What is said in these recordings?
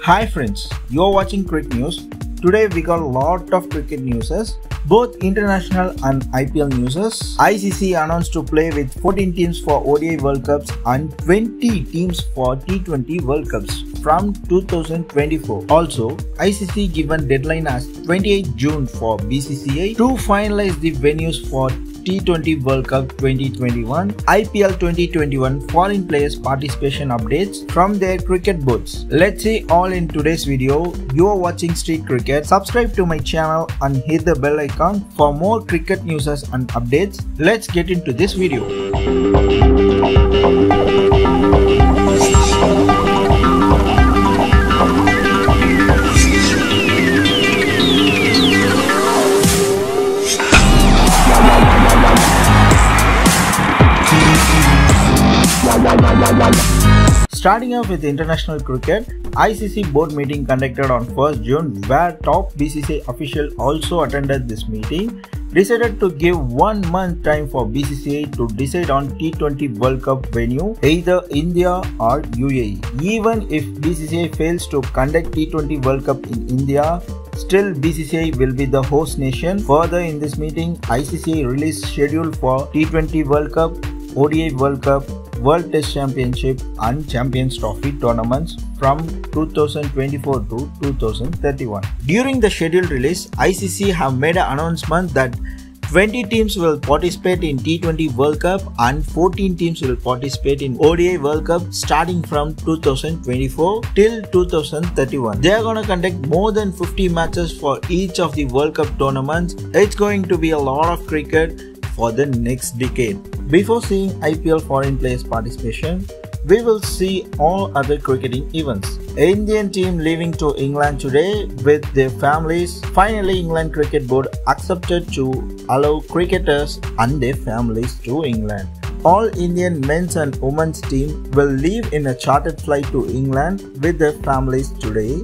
Hi friends, you're watching Cricket News. Today we got a lot of cricket newses, both international and IPL newses. ICC announced to play with 14 teams for ODI World Cups and 20 teams for T20 World Cups from 2024. Also, ICC given deadline as 28 June for BCCI to finalize the venues for T20 World Cup 2021, IPL 2021 foreign players participation updates from their cricket booths. Let's see all in today's video. You are watching Street Cricket. Subscribe to my channel and hit the bell icon for more cricket news and updates. Let's get into this video. Starting off with international cricket, ICC board meeting conducted on 1st June where top BCCI official also attended this meeting, decided to give 1 month time for BCCI to decide on T20 World Cup venue, either India or UAE. Even if BCCI fails to conduct T20 World Cup in India, still BCCI will be the host nation. Further in this meeting, ICCI released schedule for T20 World Cup, ODI World Cup, World Test Championship and Champions Trophy tournaments from 2024 to 2031. During the schedule release, ICC have made an announcement that 20 teams will participate in T20 World Cup and 14 teams will participate in ODI World Cup starting from 2024 till 2031. They are going to conduct more than 50 matches for each of the World Cup tournaments. It's going to be a lot of cricket for the next decade. Before seeing IPL foreign players participation, we will see all other cricketing events. Indian team leaving to England today with their families. Finally, England Cricket Board accepted to allow cricketers and their families to England. All Indian men's and women's team will leave in a chartered flight to England with their families today.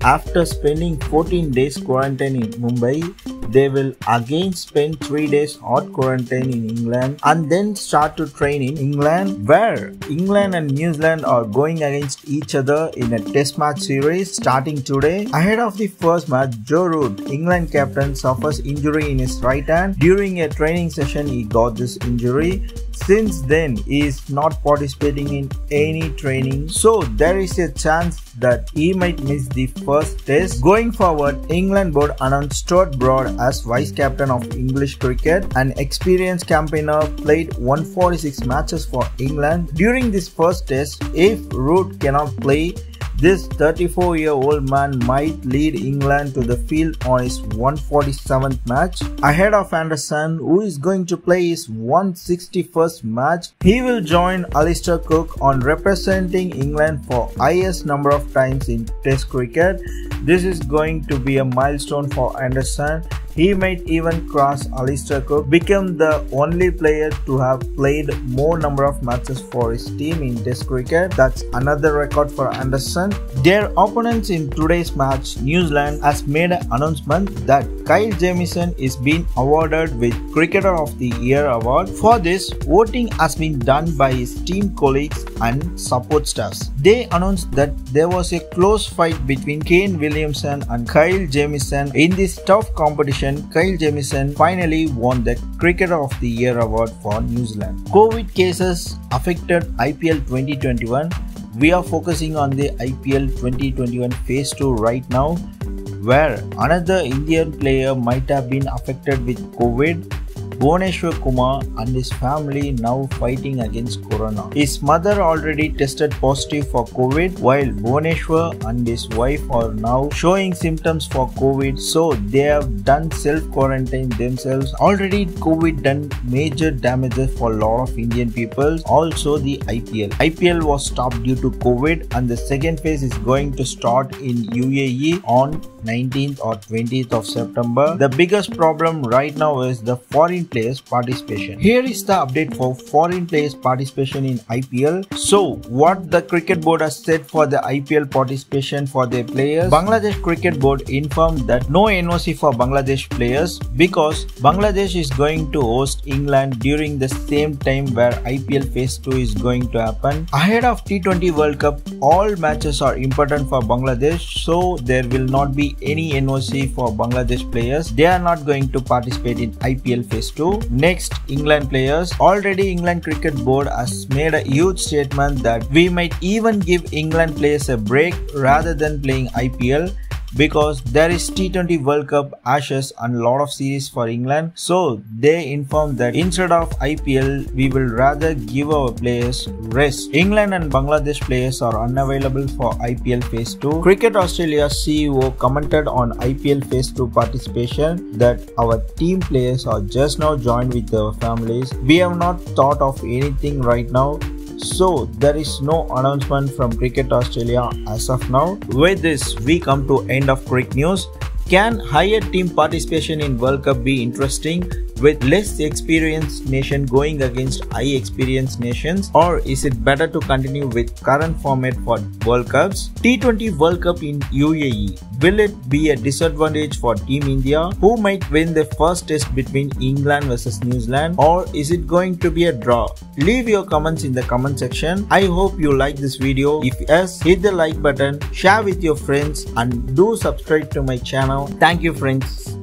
After spending 14 days quarantine in Mumbai, they will again spend 3 days hot quarantine in England and then start to train in England, where England and New Zealand are going against each other in a test match series starting today. Ahead of the first match, Joe Root, England captain, suffers injury in his right hand. During a training session, he got this injury. Since then, he is not participating in any training, so there is a chance that he might miss the first test. Going forward, England board announced Stuart Broad as vice captain of English cricket. An experienced campaigner, played 146 matches for England. During this first test, if Root cannot play, this 34-year-old man might lead England to the field on his 147th match. Ahead of Anderson, who is going to play his 161st match. He will join Alistair Cook on representing England for highest number of times in Test cricket. This is going to be a milestone for Anderson. He might even cross Alistair Cook, become the only player to have played more number of matches for his team in Test cricket. That's another record for Anderson. Their opponents in today's match, New Zealand, has made an announcement that Kyle Jamieson is being awarded with Cricketer of the Year award. For this, voting has been done by his team colleagues and support staffs. They announced that there was a close fight between Kane Williamson and Kyle Jamieson. In this tough competition, Kyle Jamieson finally won the Cricketer of the Year award for New Zealand. COVID cases affected IPL 2021. We are focusing on the IPL 2021 Phase 2 right now, where another Indian player might have been affected with COVID. Bhuvneshwar Kumar and his family now fighting against Corona. His mother already tested positive for COVID, while Bhuvneshwar and his wife are now showing symptoms for COVID, so they have done self-quarantine themselves. Already COVID done major damages for a lot of Indian people. Also the IPL was stopped due to COVID, and the second phase is going to start in UAE on 19th or 20th of September. The biggest problem right now is the foreign players participation. Here is the update for foreign players participation in IPL. So what the cricket board has said for the IPL participation for their players. Bangladesh Cricket Board informed that no NOC for Bangladesh players because Bangladesh is going to host England during the same time where IPL Phase 2 is going to happen. Ahead of T20 World Cup, all matches are important for Bangladesh, so there will not be any NOC for Bangladesh players. They are not going to participate in IPL Phase 2. Next, England players. Already England Cricket Board has made a huge statement that we might even give England players a break rather than playing IPL because there is T20 World Cup, Ashes and a lot of series for England. So they informed that instead of IPL, we will rather give our players rest. England and Bangladesh players are unavailable for IPL Phase 2. Cricket Australia CEO commented on IPL Phase 2 participation that our team players are just now joined with their families. We have not thought of anything right now. So there is no announcement from Cricket Australia as of now. With this, we come to end of cricket news. Can higher team participation in World Cup be interesting with less experienced nation going against high experienced nations, or is it better to continue with current format for World Cups? T20 World Cup in UAE, will it be a disadvantage for Team India who might win the first test between England versus New Zealand, or is it going to be a draw? Leave your comments in the comment section. I hope you like this video. If yes, hit the like button, share with your friends and do subscribe to my channel. Thank you friends.